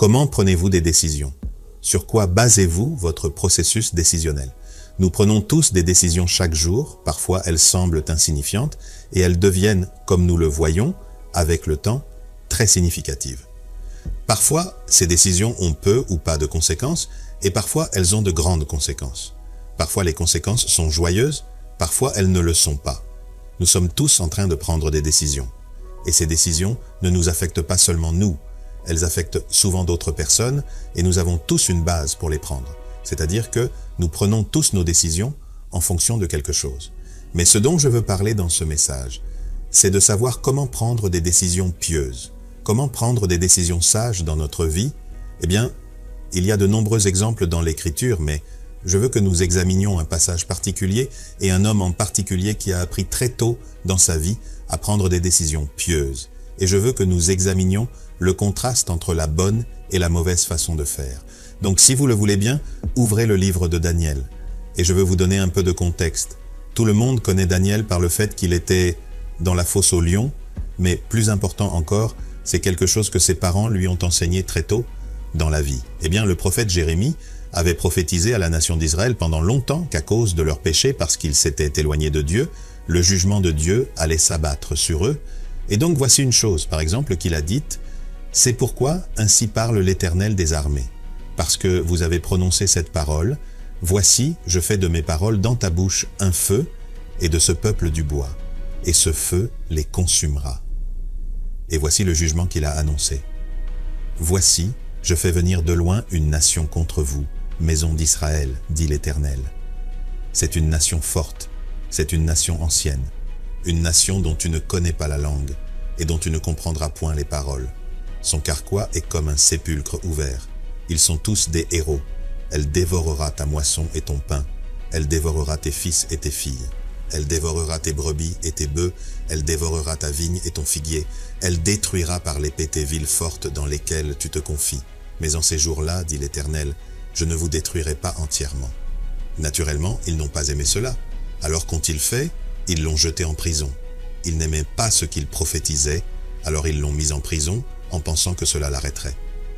Comment prenez-vous des décisions? Sur quoi basez-vous votre processus décisionnel? Nous prenons tous des décisions chaque jour, parfois elles semblent insignifiantes, et elles deviennent, comme nous le voyons, avec le temps, très significatives. Parfois, ces décisions ont peu ou pas de conséquences, et parfois elles ont de grandes conséquences. Parfois les conséquences sont joyeuses, parfois elles ne le sont pas. Nous sommes tous en train de prendre des décisions. Et ces décisions ne nous affectent pas seulement nous, elles affectent souvent d'autres personnes, et nous avons tous une base pour les prendre. C'est-à-dire que nous prenons tous nos décisions en fonction de quelque chose. Mais ce dont je veux parler dans ce message, c'est de savoir comment prendre des décisions pieuses. Comment prendre des décisions sages dans notre vie? Eh bien, il y a de nombreux exemples dans l'Écriture, mais je veux que nous examinions un passage particulier et un homme en particulier qui a appris très tôt dans sa vie à prendre des décisions pieuses. Et je veux que nous examinions le contraste entre la bonne et la mauvaise façon de faire. Donc si vous le voulez bien, ouvrez le livre de Daniel. Et je veux vous donner un peu de contexte. Tout le monde connaît Daniel par le fait qu'il était dans la fosse aux lions, mais plus important encore, c'est quelque chose que ses parents lui ont enseigné très tôt dans la vie. Eh bien, le prophète Jérémie avait prophétisé à la nation d'Israël pendant longtemps qu'à cause de leurs péchés, parce qu'ils s'étaient éloignés de Dieu, le jugement de Dieu allait s'abattre sur eux. Et donc voici une chose, par exemple, qu'il a dite, « C'est pourquoi ainsi parle l'Éternel des armées. Parce que vous avez prononcé cette parole, voici, je fais de mes paroles dans ta bouche un feu, et de ce peuple du bois, et ce feu les consumera. » Et voici le jugement qu'il a annoncé. « Voici, je fais venir de loin une nation contre vous, maison d'Israël, dit l'Éternel. C'est une nation forte, c'est une nation ancienne, une nation dont tu ne connais pas la langue, et dont tu ne comprendras point les paroles. Son carquois est comme un sépulcre ouvert. Ils sont tous des héros. Elle dévorera ta moisson et ton pain. Elle dévorera tes fils et tes filles. Elle dévorera tes brebis et tes bœufs. Elle dévorera ta vigne et ton figuier. Elle détruira par l'épée tes villes fortes dans lesquelles tu te confies. Mais en ces jours-là, dit l'Éternel, je ne vous détruirai pas entièrement. Naturellement, ils n'ont pas aimé cela. Alors qu'ont-ils fait? Ils l'ont jeté en prison. Ils n'aimaient pas ce qu'il prophétisait, alors ils l'ont mis en prison en pensant que cela l'arrêterait.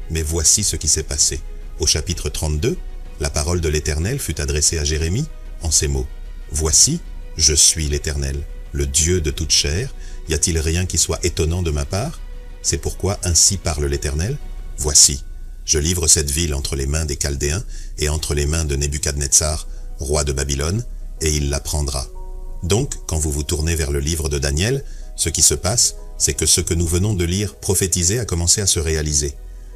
Mais voici ce qui s'est passé. Au chapitre 32, la parole de l'Éternel fut adressée à Jérémie en ces mots. « Voici, je suis l'Éternel, le Dieu de toute chair. Y a-t-il rien qui soit étonnant de ma part? C'est pourquoi ainsi parle l'Éternel. Voici, je livre cette ville entre les mains des Chaldéens et entre les mains de Nebuchadnezzar, roi de Babylone, et il la prendra. » Donc, quand vous vous tournez vers le livre de Daniel, ce qui se passe, c'est que ce que nous venons de lire prophétisé a commencé à se réaliser.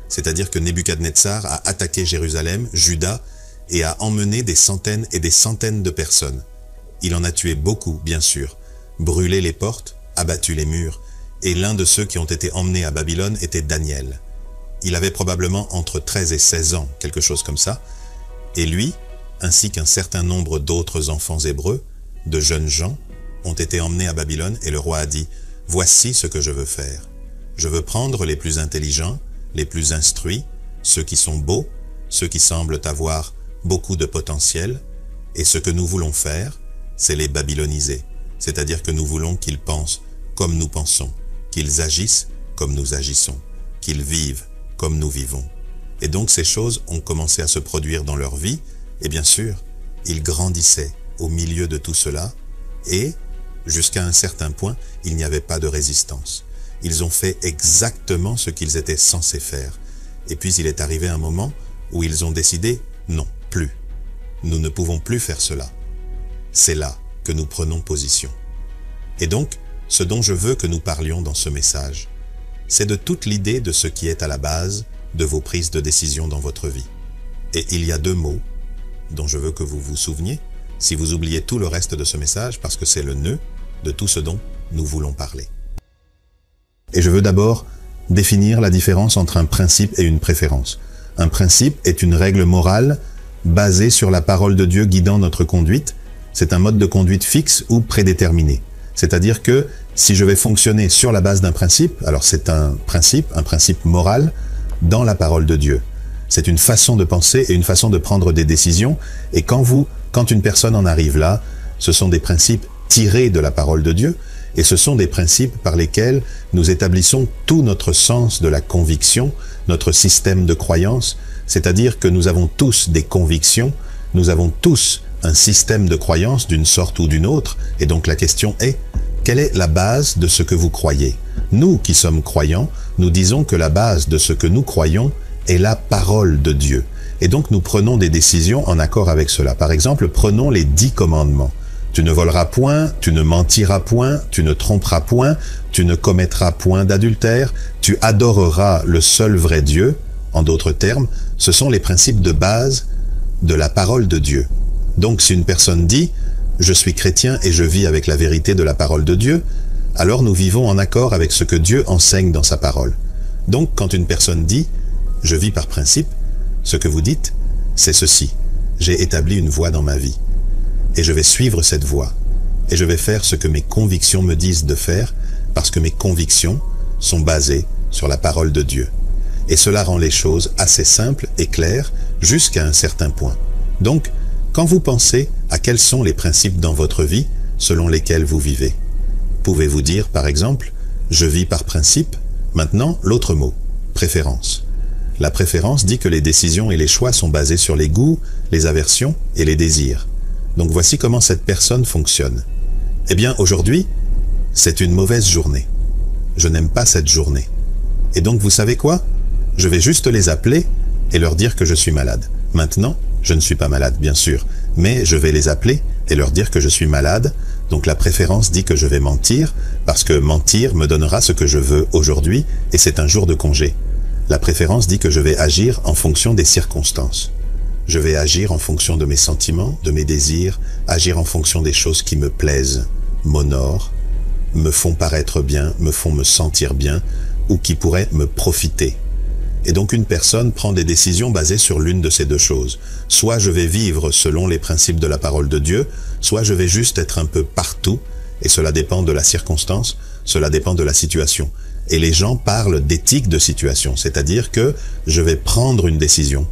C'est-à-dire que Nebuchadnezzar a attaqué Jérusalem, Juda, et a emmené des centaines et des centaines de personnes. Il en a tué beaucoup, bien sûr, brûlé les portes, abattu les murs, et l'un de ceux qui ont été emmenés à Babylone était Daniel. Il avait probablement entre 13 et 16 ans, quelque chose comme ça, et lui, ainsi qu'un certain nombre d'autres enfants hébreux, de jeunes gens, ont été emmenés à Babylone, et le roi a dit « Voici ce que je veux faire. Je veux prendre les plus intelligents, les plus instruits, ceux qui sont beaux, ceux qui semblent avoir beaucoup de potentiel, et ce que nous voulons faire, c'est les babyloniser, c'est-à-dire que nous voulons qu'ils pensent comme nous pensons, qu'ils agissent comme nous agissons, qu'ils vivent comme nous vivons. » Et donc ces choses ont commencé à se produire dans leur vie, et bien sûr, ils grandissaient au milieu de tout cela, et jusqu'à un certain point, il n'y avait pas de résistance. Ils ont fait exactement ce qu'ils étaient censés faire. Et puis il est arrivé un moment où ils ont décidé « non, plus. Nous ne pouvons plus faire cela. » C'est là que nous prenons position. Et donc, ce dont je veux que nous parlions dans ce message, c'est de toute l'idée de ce qui est à la base de vos prises de décision dans votre vie. Et il y a deux mots dont je veux que vous vous souveniez, si vous oubliez tout le reste de ce message, parce que c'est le nœud de tout ce dont nous voulons parler. Et je veux d'abord définir la différence entre un principe et une préférence. Un principe est une règle morale basée sur la parole de Dieu guidant notre conduite. C'est un mode de conduite fixe ou prédéterminé. C'est-à-dire que si je vais fonctionner sur la base d'un principe, alors c'est un principe moral dans la parole de Dieu. C'est une façon de penser et une façon de prendre des décisions. Et quand une personne en arrive là, ce sont des principes tirés de la parole de Dieu. Et ce sont des principes par lesquels nous établissons tout notre sens de la conviction, notre système de croyance, c'est-à-dire que nous avons tous des convictions, nous avons tous un système de croyance d'une sorte ou d'une autre, et donc la question est, quelle est la base de ce que vous croyez? Nous qui sommes croyants, nous disons que la base de ce que nous croyons est la parole de Dieu. Et donc nous prenons des décisions en accord avec cela. Par exemple, prenons les 10 commandements. Tu ne voleras point, tu ne mentiras point, tu ne tromperas point, tu ne commettras point d'adultère, tu adoreras le seul vrai Dieu. En d'autres termes, ce sont les principes de base de la parole de Dieu. Donc si une personne dit « Je suis chrétien et je vis avec la vérité de la parole de Dieu », alors nous vivons en accord avec ce que Dieu enseigne dans sa parole. Donc quand une personne dit « Je vis par principe », ce que vous dites, c'est ceci. J'ai établi une voie dans ma vie. Et je vais suivre cette voie. Et je vais faire ce que mes convictions me disent de faire, parce que mes convictions sont basées sur la parole de Dieu. Et cela rend les choses assez simples et claires jusqu'à un certain point. Donc, quand vous pensez à quels sont les principes dans votre vie selon lesquels vous vivez, pouvez-vous dire, par exemple, « Je vis par principe ». Maintenant, l'autre mot, préférence. La préférence dit que les décisions et les choix sont basés sur les goûts, les aversions et les désirs. Donc voici comment cette personne fonctionne. Eh bien, aujourd'hui, c'est une mauvaise journée. Je n'aime pas cette journée. Et donc, vous savez quoi? Je vais juste les appeler et leur dire que je suis malade. Maintenant, je ne suis pas malade, bien sûr, mais je vais les appeler et leur dire que je suis malade. Donc la préférence dit que je vais mentir, parce que mentir me donnera ce que je veux aujourd'hui, et c'est un jour de congé. La préférence dit que je vais agir en fonction des circonstances. Je vais agir en fonction de mes sentiments, de mes désirs, agir en fonction des choses qui me plaisent, m'honorent, me font paraître bien, me font me sentir bien, ou qui pourraient me profiter. Et donc une personne prend des décisions basées sur l'une de ces deux choses. Soit je vais vivre selon les principes de la parole de Dieu, soit je vais juste être un peu partout, et cela dépend de la circonstance, cela dépend de la situation. Et les gens parlent d'éthique de situation, c'est-à-dire que je vais prendre une décision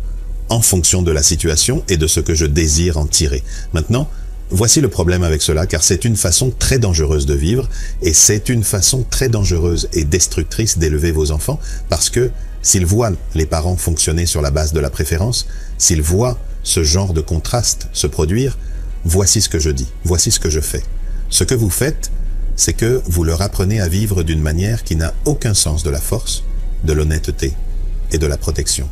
en fonction de la situation et de ce que je désire en tirer. Maintenant, voici le problème avec cela, car c'est une façon très dangereuse de vivre, et c'est une façon très dangereuse et destructrice d'élever vos enfants, parce que s'ils voient les parents fonctionner sur la base de la préférence, s'ils voient ce genre de contraste se produire, voici ce que je dis, voici ce que je fais. Ce que vous faites, c'est que vous leur apprenez à vivre d'une manière qui n'a aucun sens de la force, de l'honnêteté et de la protection.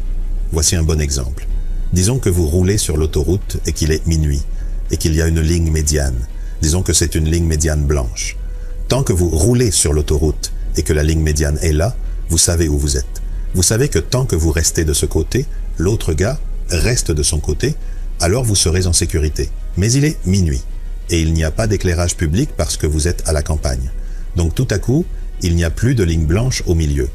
Voici un bon exemple. Disons que vous roulez sur l'autoroute et qu'il est minuit, et qu'il y a une ligne médiane. Disons que c'est une ligne médiane blanche. Tant que vous roulez sur l'autoroute et que la ligne médiane est là, vous savez où vous êtes. Vous savez que tant que vous restez de ce côté, l'autre gars reste de son côté, alors vous serez en sécurité. Mais il est minuit, et il n'y a pas d'éclairage public parce que vous êtes à la campagne. Donc tout à coup, il n'y a plus de ligne blanche au milieu.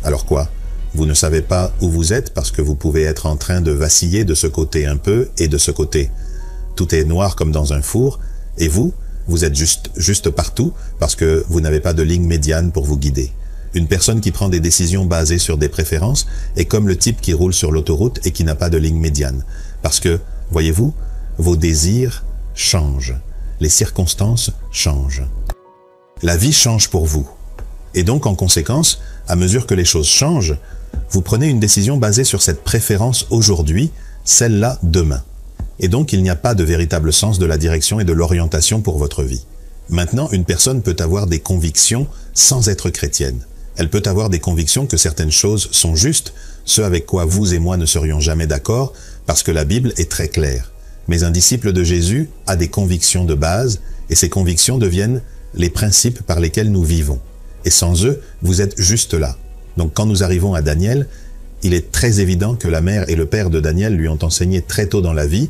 Alors quoi? Vous ne savez pas où vous êtes parce que vous pouvez être en train de vaciller de ce côté un peu et de ce côté. Tout est noir comme dans un four, et vous êtes juste partout parce que vous n'avez pas de ligne médiane pour vous guider. Une personne qui prend des décisions basées sur des préférences est comme le type qui roule sur l'autoroute et qui n'a pas de ligne médiane. Parce que, voyez-vous, vos désirs changent. Les circonstances changent. La vie change pour vous. Et donc, en conséquence, à mesure que les choses changent, vous prenez une décision basée sur cette préférence aujourd'hui, celle-là demain. Et donc, il n'y a pas de véritable sens de la direction et de l'orientation pour votre vie. Maintenant, une personne peut avoir des convictions sans être chrétienne. Elle peut avoir des convictions que certaines choses sont justes, ce avec quoi vous et moi ne serions jamais d'accord, parce que la Bible est très claire. Mais un disciple de Jésus a des convictions de base, et ces convictions deviennent les principes par lesquels nous vivons. Et sans eux, vous êtes juste là. Donc quand nous arrivons à Daniel, il est très évident que la mère et le père de Daniel lui ont enseigné très tôt dans la vie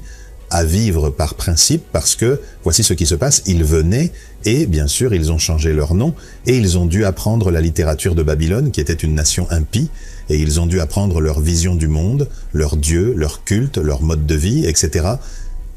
à vivre par principe, parce que voici ce qui se passe, ils venaient et bien sûr ils ont changé leur nom et ils ont dû apprendre la littérature de Babylone qui était une nation impie, et ils ont dû apprendre leur vision du monde, leur Dieu, leur culte, leur mode de vie, etc.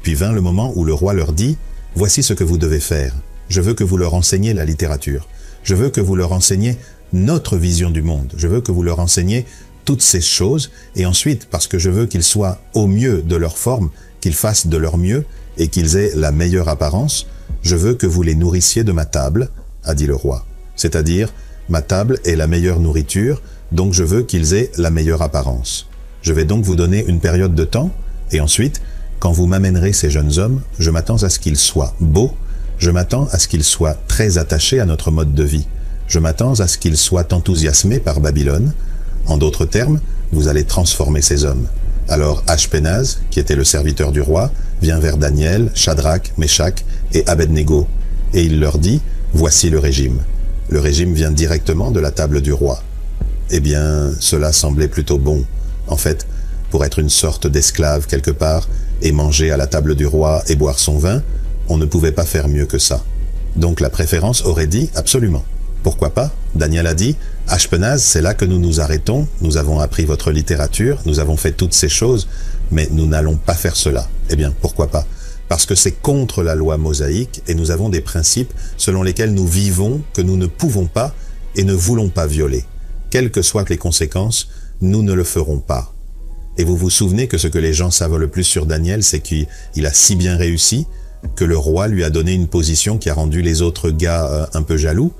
Puis vint le moment où le roi leur dit « Voici ce que vous devez faire, je veux que vous leur enseigniez la littérature, je veux que vous leur enseigniez notre vision du monde, je veux que vous leur enseigniez toutes ces choses, et ensuite, parce que je veux qu'ils soient au mieux de leur forme, qu'ils fassent de leur mieux et qu'ils aient la meilleure apparence, je veux que vous les nourrissiez de ma table, a dit le roi. C'est-à-dire, ma table est la meilleure nourriture, donc je veux qu'ils aient la meilleure apparence. Je vais donc vous donner une période de temps, et ensuite, quand vous m'amènerez ces jeunes hommes, je m'attends à ce qu'ils soient beaux, je m'attends à ce qu'ils soient très attachés à notre mode de vie, je m'attends à ce qu'ils soient enthousiasmés par Babylone. En d'autres termes, vous allez transformer ces hommes. Alors Ashpenaz, qui était le serviteur du roi, vient vers Daniel, Shadrach, Meshach et Abednego, et il leur dit, voici le régime. Le régime vient directement de la table du roi. Eh bien, cela semblait plutôt bon. En fait, pour être une sorte d'esclave quelque part, et manger à la table du roi et boire son vin, on ne pouvait pas faire mieux que ça. Donc la préférence aurait dit absolument. Pourquoi pas? Daniel a dit, Ashpenaz, c'est là que nous nous arrêtons, nous avons appris votre littérature, nous avons fait toutes ces choses, mais nous n'allons pas faire cela. Eh bien, pourquoi pas? Parce que c'est contre la loi mosaïque et nous avons des principes selon lesquels nous vivons que nous ne pouvons pas et ne voulons pas violer. Quelles que soient les conséquences, nous ne le ferons pas. Et vous vous souvenez que ce que les gens savent le plus sur Daniel, c'est qu'il a si bien réussi que le roi lui a donné une position qui a rendu les autres gars un peu jaloux.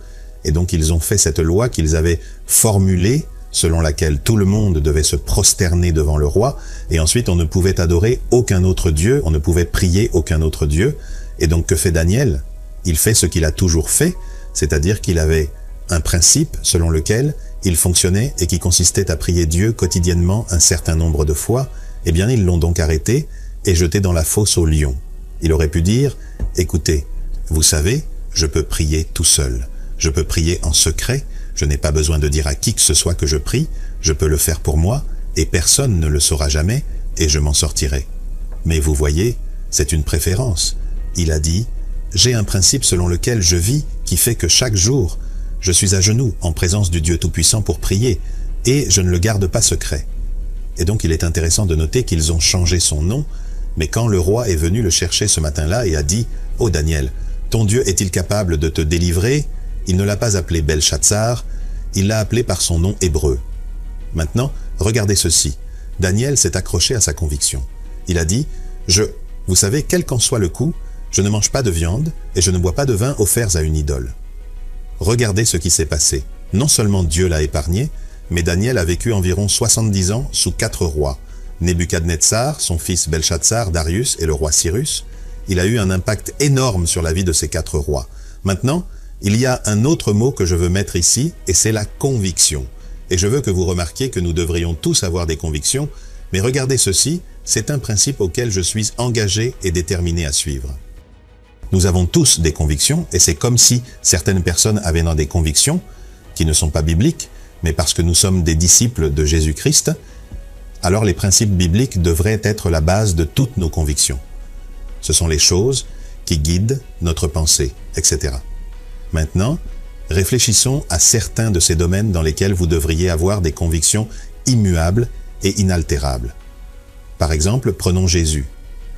Et donc ils ont fait cette loi qu'ils avaient formulée, selon laquelle tout le monde devait se prosterner devant le roi, et ensuite on ne pouvait adorer aucun autre dieu, on ne pouvait prier aucun autre dieu. Et donc que fait Daniel? Il fait ce qu'il a toujours fait, c'est-à-dire qu'il avait un principe selon lequel il fonctionnait et qui consistait à prier Dieu quotidiennement un certain nombre de fois. Eh bien, ils l'ont donc arrêté et jeté dans la fosse aux lions. Il aurait pu dire, écoutez, vous savez, je peux prier tout seul. Je peux prier en secret, je n'ai pas besoin de dire à qui que ce soit que je prie, je peux le faire pour moi, et personne ne le saura jamais, et je m'en sortirai. Mais vous voyez, c'est une préférence. Il a dit, j'ai un principe selon lequel je vis, qui fait que chaque jour, je suis à genoux en présence du Dieu Tout-Puissant pour prier, et je ne le garde pas secret. Et donc il est intéressant de noter qu'ils ont changé son nom, mais quand le roi est venu le chercher ce matin-là et a dit, « Oh Daniel, ton Dieu est-il capable de te délivrer ?» Il ne l'a pas appelé Belshazzar, il l'a appelé par son nom hébreu. Maintenant, regardez ceci. Daniel s'est accroché à sa conviction. Il a dit, vous savez, quel qu'en soit le coup, je ne mange pas de viande et je ne bois pas de vin offerts à une idole. Regardez ce qui s'est passé. Non seulement Dieu l'a épargné, mais Daniel a vécu environ 70 ans sous 4 rois. Nebuchadnezzar, son fils Belshazzar, Darius et le roi Cyrus. Il a eu un impact énorme sur la vie de ces 4 rois. Maintenant, il y a un autre mot que je veux mettre ici, et c'est la conviction. Et je veux que vous remarquiez que nous devrions tous avoir des convictions, mais regardez ceci, c'est un principe auquel je suis engagé et déterminé à suivre. Nous avons tous des convictions, et c'est comme si certaines personnes avaient des convictions qui ne sont pas bibliques, mais parce que nous sommes des disciples de Jésus-Christ, alors les principes bibliques devraient être la base de toutes nos convictions. Ce sont les choses qui guident notre pensée, etc. Maintenant, réfléchissons à certains de ces domaines dans lesquels vous devriez avoir des convictions immuables et inaltérables. Par exemple, prenons Jésus.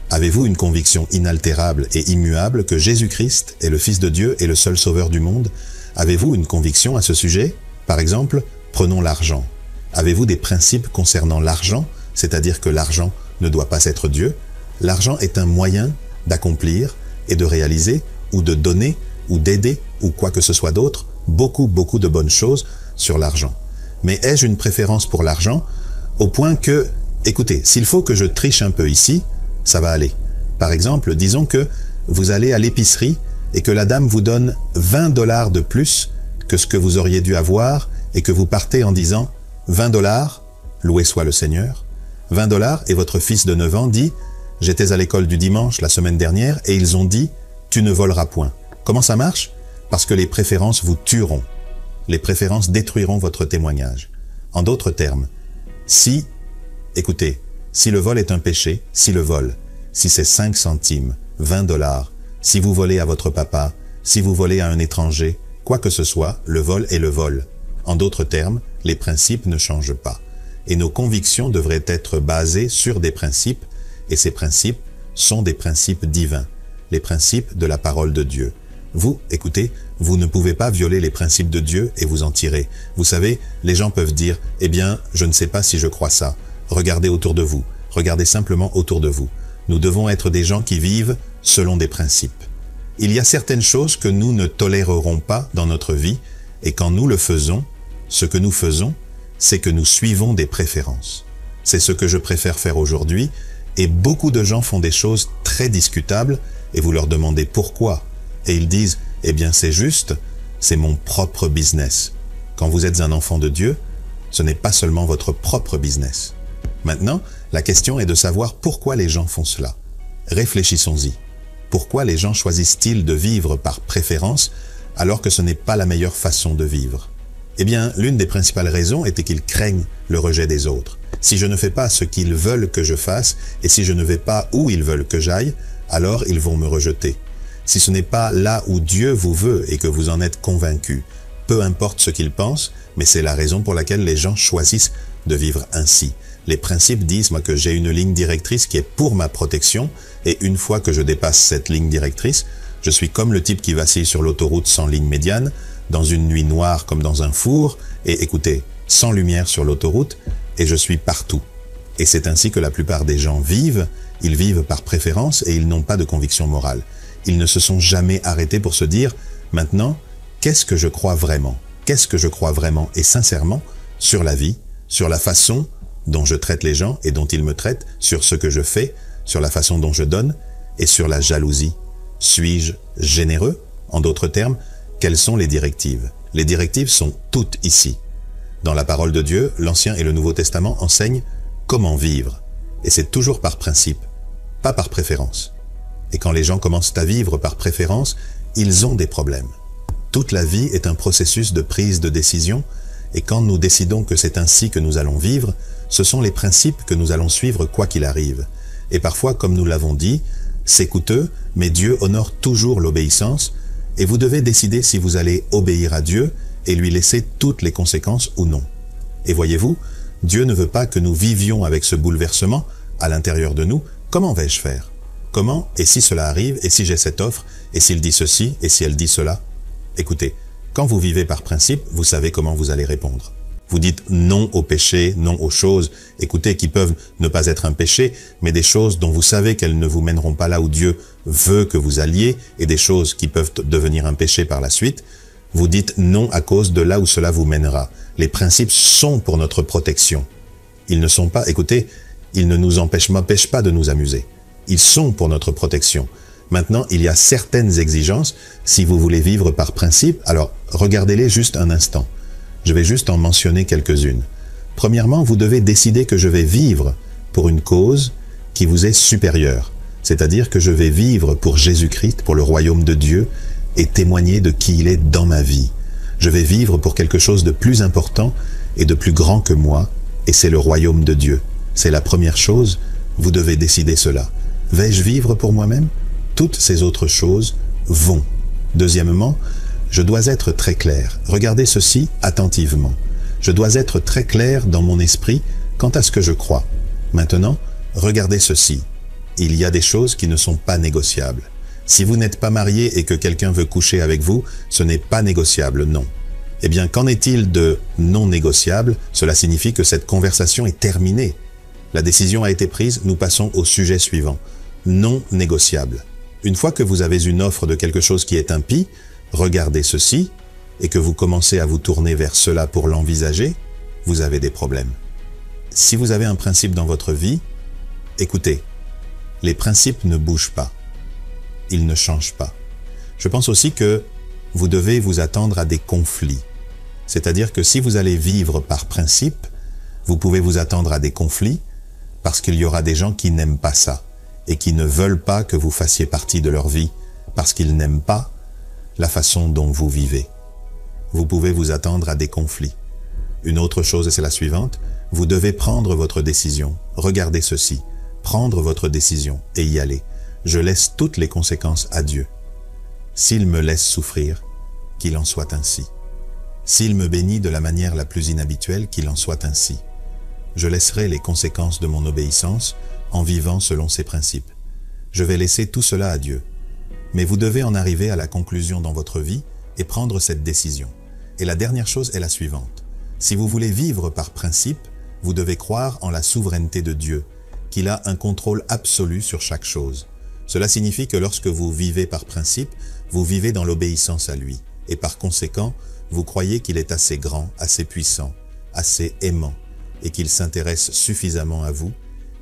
Avez-vous une conviction inaltérable et immuable que Jésus-Christ est le Fils de Dieu et le seul Sauveur du monde? Avez-vous une conviction à ce sujet? Par exemple, prenons l'argent. Avez-vous des principes concernant l'argent, c'est-à-dire que l'argent ne doit pas être Dieu? L'argent est un moyen d'accomplir et de réaliser ou de donner ou d'aider ou quoi que ce soit d'autre, beaucoup de bonnes choses sur l'argent. Mais ai-je une préférence pour l'argent au point que, écoutez, s'il faut que je triche un peu ici, ça va aller. Par exemple, disons que vous allez à l'épicerie et que la dame vous donne 20 $ de plus que ce que vous auriez dû avoir et que vous partez en disant 20 $, loué soit le Seigneur, 20 $ et votre fils de 9 ans dit « J'étais à l'école du dimanche la semaine dernière et ils ont dit « Tu ne voleras point ». Comment ça marche? Parce que les préférences vous tueront. Les préférences détruiront votre témoignage. En d'autres termes, écoutez, si le vol est un péché, si c'est 5 centimes, 20 $, si vous volez à votre papa, si vous volez à un étranger, quoi que ce soit, le vol est le vol. En d'autres termes, les principes ne changent pas. Et nos convictions devraient être basées sur des principes, et ces principes sont des principes divins, les principes de la parole de Dieu. Vous, écoutez, vous ne pouvez pas violer les principes de Dieu et vous en tirer. Vous savez, les gens peuvent dire, eh bien, je ne sais pas si je crois ça. Regardez autour de vous. Regardez simplement autour de vous. Nous devons être des gens qui vivent selon des principes. Il y a certaines choses que nous ne tolérerons pas dans notre vie, et quand nous le faisons, ce que nous faisons, c'est que nous suivons des préférences. C'est ce que je préfère faire aujourd'hui, et beaucoup de gens font des choses très discutables, et vous leur demandez pourquoi. Et ils disent, eh bien c'est juste, c'est mon propre business. Quand vous êtes un enfant de Dieu, ce n'est pas seulement votre propre business. Maintenant, la question est de savoir pourquoi les gens font cela. Réfléchissons-y. Pourquoi les gens choisissent-ils de vivre par préférence alors que ce n'est pas la meilleure façon de vivre? Eh bien, l'une des principales raisons était qu'ils craignent le rejet des autres. Si je ne fais pas ce qu'ils veulent que je fasse, et si je ne vais pas où ils veulent que j'aille, alors ils vont me rejeter. Si ce n'est pas là où Dieu vous veut et que vous en êtes convaincu, peu importe ce qu'ils pensent, mais c'est la raison pour laquelle les gens choisissent de vivre ainsi. Les principes disent, moi, que j'ai une ligne directrice qui est pour ma protection, et une fois que je dépasse cette ligne directrice, je suis comme le type qui vacille sur l'autoroute sans ligne médiane, dans une nuit noire comme dans un four, et écoutez, sans lumière sur l'autoroute, et je suis partout. Et c'est ainsi que la plupart des gens vivent, ils vivent par préférence et ils n'ont pas de conviction morale. Ils ne se sont jamais arrêtés pour se dire, maintenant, qu'est-ce que je crois vraiment? Qu'est-ce que je crois vraiment et sincèrement sur la vie, sur la façon dont je traite les gens et dont ils me traitent, sur ce que je fais, sur la façon dont je donne et sur la jalousie. Suis-je généreux? En d'autres termes, quelles sont les directives? Les directives sont toutes ici. Dans la parole de Dieu, l'Ancien et le Nouveau Testament enseignent comment vivre. Et c'est toujours par principe, pas par préférence. Et quand les gens commencent à vivre par préférence, ils ont des problèmes. Toute la vie est un processus de prise de décision, et quand nous décidons que c'est ainsi que nous allons vivre, ce sont les principes que nous allons suivre quoi qu'il arrive. Et parfois, comme nous l'avons dit, c'est coûteux, mais Dieu honore toujours l'obéissance, et vous devez décider si vous allez obéir à Dieu et lui laisser toutes les conséquences ou non. Et voyez-vous, Dieu ne veut pas que nous vivions avec ce bouleversement à l'intérieur de nous. Comment vais-je faire? Comment? Et si cela arrive? Et si j'ai cette offre? Et s'il dit ceci? Et si elle dit cela? Écoutez, quand vous vivez par principe, vous savez comment vous allez répondre. Vous dites non au péché, non aux choses, écoutez, qui peuvent ne pas être un péché, mais des choses dont vous savez qu'elles ne vous mèneront pas là où Dieu veut que vous alliez, et des choses qui peuvent devenir un péché par la suite. Vous dites non à cause de là où cela vous mènera. Les principes sont pour notre protection. Ils ne sont pas, écoutez, ils ne nous empêchent pas de nous amuser. Ils sont pour notre protection. Maintenant, il y a certaines exigences. Si vous voulez vivre par principe, alors regardez-les juste un instant. Je vais juste en mentionner quelques-unes. Premièrement, vous devez décider que je vais vivre pour une cause qui vous est supérieure. C'est-à-dire que je vais vivre pour Jésus-Christ, pour le royaume de Dieu, et témoigner de qui il est dans ma vie. Je vais vivre pour quelque chose de plus important et de plus grand que moi, et c'est le royaume de Dieu. C'est la première chose, vous devez décider cela. Vais-je vivre pour moi-même? Toutes ces autres choses vont. Deuxièmement, je dois être très clair. Regardez ceci attentivement. Je dois être très clair dans mon esprit quant à ce que je crois. Maintenant, regardez ceci. Il y a des choses qui ne sont pas négociables. Si vous n'êtes pas marié et que quelqu'un veut coucher avec vous, ce n'est pas négociable, non. Eh bien, qu'en est-il de non négociable? Cela signifie que cette conversation est terminée. La décision a été prise, nous passons au sujet suivant. Non négociable. Une fois que vous avez une offre de quelque chose qui est impie, regardez ceci, et que vous commencez à vous tourner vers cela pour l'envisager, vous avez des problèmes. Si vous avez un principe dans votre vie, écoutez, les principes ne bougent pas. Ils ne changent pas. Je pense aussi que vous devez vous attendre à des conflits. C'est-à-dire que si vous allez vivre par principe, vous pouvez vous attendre à des conflits parce qu'il y aura des gens qui n'aiment pas ça et qui ne veulent pas que vous fassiez partie de leur vie parce qu'ils n'aiment pas la façon dont vous vivez. Vous pouvez vous attendre à des conflits. Une autre chose, et c'est la suivante, vous devez prendre votre décision. Regardez ceci. Prendre votre décision et y aller. Je laisse toutes les conséquences à Dieu. S'il me laisse souffrir, qu'il en soit ainsi. S'il me bénit de la manière la plus inhabituelle, qu'il en soit ainsi. Je laisserai les conséquences de mon obéissance en vivant selon ses principes. Je vais laisser tout cela à Dieu. Mais vous devez en arriver à la conclusion dans votre vie et prendre cette décision. Et la dernière chose est la suivante. Si vous voulez vivre par principe, vous devez croire en la souveraineté de Dieu, qu'il a un contrôle absolu sur chaque chose. Cela signifie que lorsque vous vivez par principe, vous vivez dans l'obéissance à lui, et par conséquent, vous croyez qu'il est assez grand, assez puissant, assez aimant, et qu'il s'intéresse suffisamment à vous,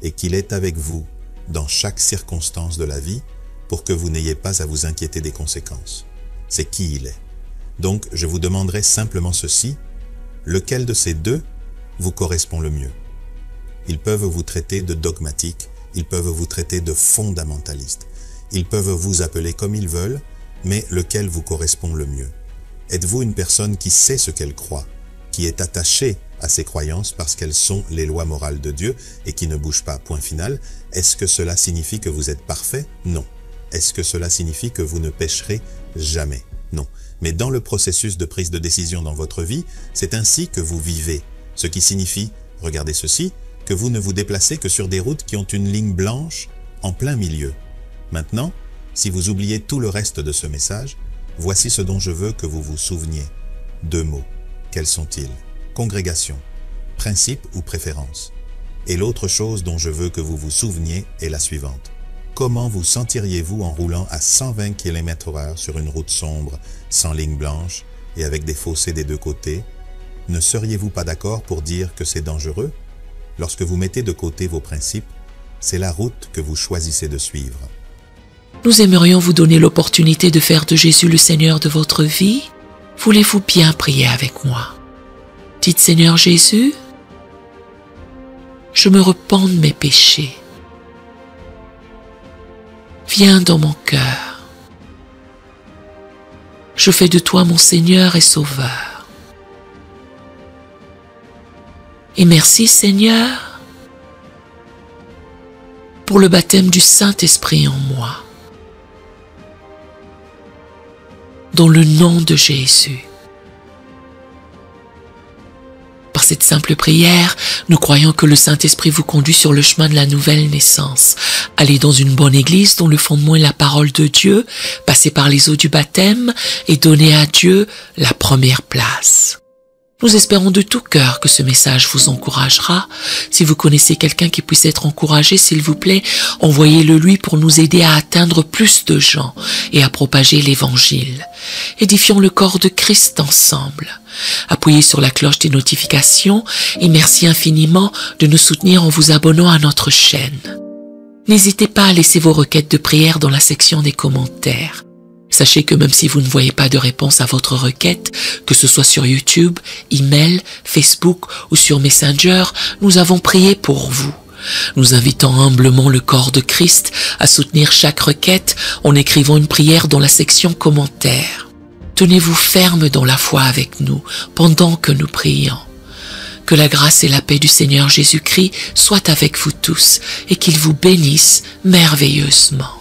et qu'il est avec vous dans chaque circonstance de la vie pour que vous n'ayez pas à vous inquiéter des conséquences. C'est qui il est. Donc, je vous demanderai simplement ceci, lequel de ces deux vous correspond le mieux? Ils peuvent vous traiter de dogmatique, ils peuvent vous traiter de fondamentaliste, ils peuvent vous appeler comme ils veulent, mais lequel vous correspond le mieux? Êtes-vous une personne qui sait ce qu'elle croit, qui est attachée à ses croyances parce qu'elles sont les lois morales de Dieu et qui ne bougent pas, point final? Est-ce que cela signifie que vous êtes parfait? Non. Est-ce que cela signifie que vous ne pécherez jamais? Non. Mais dans le processus de prise de décision dans votre vie, c'est ainsi que vous vivez. Ce qui signifie, regardez ceci, que vous ne vous déplacez que sur des routes qui ont une ligne blanche en plein milieu. Maintenant, si vous oubliez tout le reste de ce message, voici ce dont je veux que vous vous souveniez. 2 mots. Quels sont-ils? Congrégation, principe ou préférence. Et l'autre chose dont je veux que vous vous souveniez est la suivante. Comment vous sentiriez-vous en roulant à 120 km/h sur une route sombre, sans ligne blanche et avec des fossés des deux côtés? Ne seriez-vous pas d'accord pour dire que c'est dangereux? Lorsque vous mettez de côté vos principes, c'est la route que vous choisissez de suivre. Nous aimerions vous donner l'opportunité de faire de Jésus le Seigneur de votre vie. Voulez-vous bien prier avec moi? Dites: Seigneur Jésus, je me repens de mes péchés. Viens dans mon cœur. Je fais de toi mon Seigneur et Sauveur. Et merci Seigneur pour le baptême du Saint-Esprit en moi. Dans le nom de Jésus. Par cette simple prière, nous croyons que le Saint-Esprit vous conduit sur le chemin de la nouvelle naissance. Allez dans une bonne église dont le fondement est la parole de Dieu, passez par les eaux du baptême et donnez à Dieu la première place. Nous espérons de tout cœur que ce message vous encouragera. Si vous connaissez quelqu'un qui puisse être encouragé, s'il vous plaît, envoyez-le lui pour nous aider à atteindre plus de gens et à propager l'évangile. Édifions le corps de Christ ensemble. Appuyez sur la cloche des notifications et merci infiniment de nous soutenir en vous abonnant à notre chaîne. N'hésitez pas à laisser vos requêtes de prière dans la section des commentaires. Sachez que même si vous ne voyez pas de réponse à votre requête, que ce soit sur YouTube, email, Facebook ou sur Messenger, nous avons prié pour vous. Nous invitons humblement le corps de Christ à soutenir chaque requête en écrivant une prière dans la section commentaires. Tenez-vous ferme dans la foi avec nous pendant que nous prions. Que la grâce et la paix du Seigneur Jésus-Christ soient avec vous tous et qu'il vous bénisse merveilleusement.